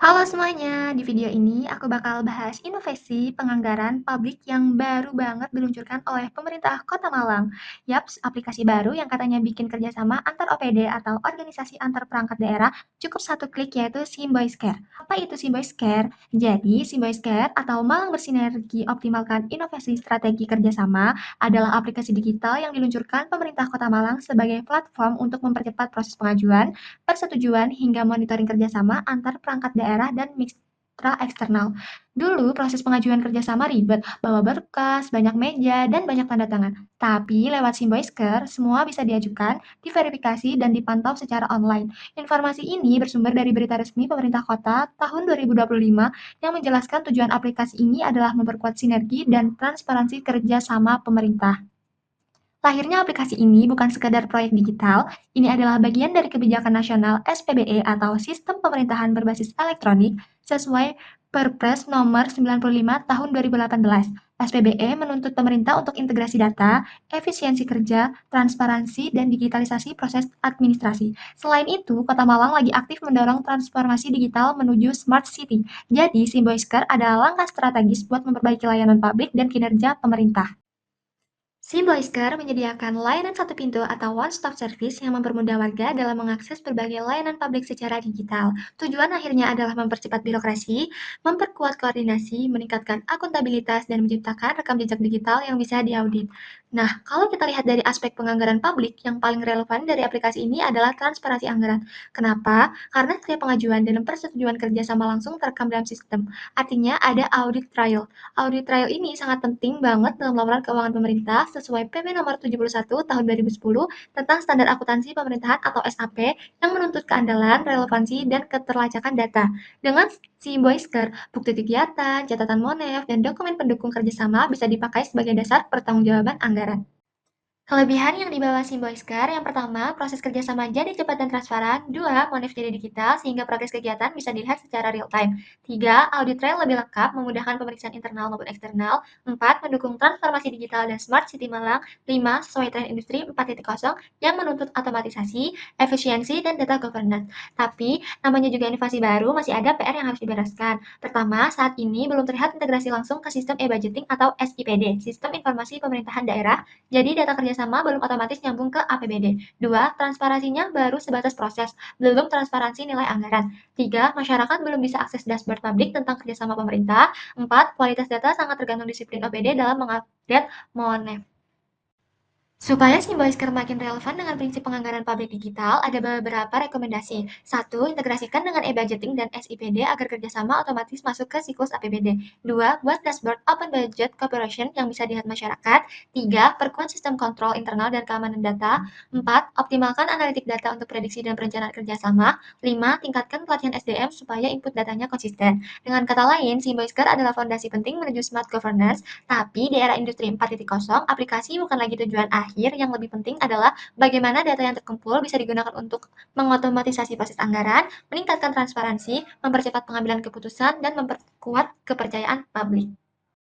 Halo semuanya, di video ini aku bakal bahas inovasi penganggaran publik yang baru banget diluncurkan oleh pemerintah Kota Malang. Yaps, aplikasi baru yang katanya bikin kerjasama antar OPD atau organisasi antar perangkat daerah cukup satu klik yaitu Symboyce. Apa itu Symboyce? Jadi, Symboyce atau Malang Bersinergi Optimalkan Inovasi Strategi Kerjasama adalah aplikasi digital yang diluncurkan pemerintah Kota Malang sebagai platform untuk mempercepat proses pengajuan, persetujuan, hingga monitoring kerjasama antar perangkat daerah dan mitra eksternal. Dulu proses pengajuan kerjasama ribet, bawa berkas, banyak meja, dan banyak tanda tangan. Tapi lewat Simboisker, semua bisa diajukan, diverifikasi, dan dipantau secara online. Informasi ini bersumber dari berita resmi pemerintah kota tahun 2025 yang menjelaskan tujuan aplikasi ini adalah memperkuat sinergi dan transparansi kerjasama pemerintah. Lahirnya aplikasi ini bukan sekadar proyek digital, ini adalah bagian dari kebijakan nasional SPBE atau Sistem Pemerintahan Berbasis Elektronik sesuai Perpres nomor 95 tahun 2018. SPBE menuntut pemerintah untuk integrasi data, efisiensi kerja, transparansi, dan digitalisasi proses administrasi. Selain itu, Kota Malang lagi aktif mendorong transformasi digital menuju Smart City. Jadi, Simboisker adalah langkah strategis buat memperbaiki layanan publik dan kinerja pemerintah. Seaboisker menyediakan layanan satu pintu atau one-stop service yang mempermudah warga dalam mengakses berbagai layanan publik secara digital. Tujuan akhirnya adalah mempercepat birokrasi, memperkuat koordinasi, meningkatkan akuntabilitas, dan menciptakan rekam jejak digital yang bisa diaudit. Nah, kalau kita lihat dari aspek penganggaran publik, yang paling relevan dari aplikasi ini adalah transparansi anggaran. Kenapa? Karena setiap pengajuan dan persetujuan kerja sama langsung terekam dalam sistem. Artinya ada audit trail. Audit trail ini sangat penting banget dalam laporan keuangan pemerintah sesuai PP nomor 71 tahun 2010 tentang standar akuntansi pemerintahan atau SAP yang menuntut keandalan, relevansi, dan keterlacakan data. Dengan Simboisker, bukti kegiatan, catatan monef, dan dokumen pendukung kerjasama bisa dipakai sebagai dasar pertanggungjawaban anggaran. Kelebihan yang dibawa Simboisker, yang pertama, proses kerjasama jadi cepat dan transparan. Dua, monef jadi digital, sehingga progres kegiatan bisa dilihat secara real-time. Tiga, audit trail lebih lengkap, memudahkan pemeriksaan internal maupun eksternal. Empat, mendukung transformasi digital dan smart city Malang. Lima, sesuai tren industri 4.0 yang menuntut otomatisasi, efisiensi, dan data governance. Tapi, namanya juga inovasi baru, masih ada PR yang harus dibereskan. Pertama, saat ini belum terlihat integrasi langsung ke sistem e-budgeting atau SIPD, Sistem Informasi Pemerintahan Daerah, jadi data kerjasama belum otomatis nyambung ke APBD. Dua, transparansinya baru sebatas proses, belum transparansi nilai anggaran. Tiga, masyarakat belum bisa akses dashboard publik tentang kerjasama pemerintah. Empat, kualitas data sangat tergantung disiplin OPD dalam mengupdate monef. Supaya Simboisker makin relevan dengan prinsip penganggaran publik digital, ada beberapa rekomendasi. Satu, integrasikan dengan e-budgeting dan SIPD agar kerjasama otomatis masuk ke siklus APBD. Dua, buat dashboard Open Budget Corporation yang bisa dilihat masyarakat. Tiga, perkuat sistem kontrol internal dan keamanan data. Empat, optimalkan analitik data untuk prediksi dan perencanaan kerjasama. Lima, tingkatkan pelatihan SDM supaya input datanya konsisten. Dengan kata lain, Simboisker adalah fondasi penting menuju smart governance, tapi di era industri 4.0, aplikasi bukan lagi tujuan akhir, yang lebih penting adalah bagaimana data yang terkumpul bisa digunakan untuk mengotomatisasi proses anggaran, meningkatkan transparansi, mempercepat pengambilan keputusan, dan memperkuat kepercayaan publik.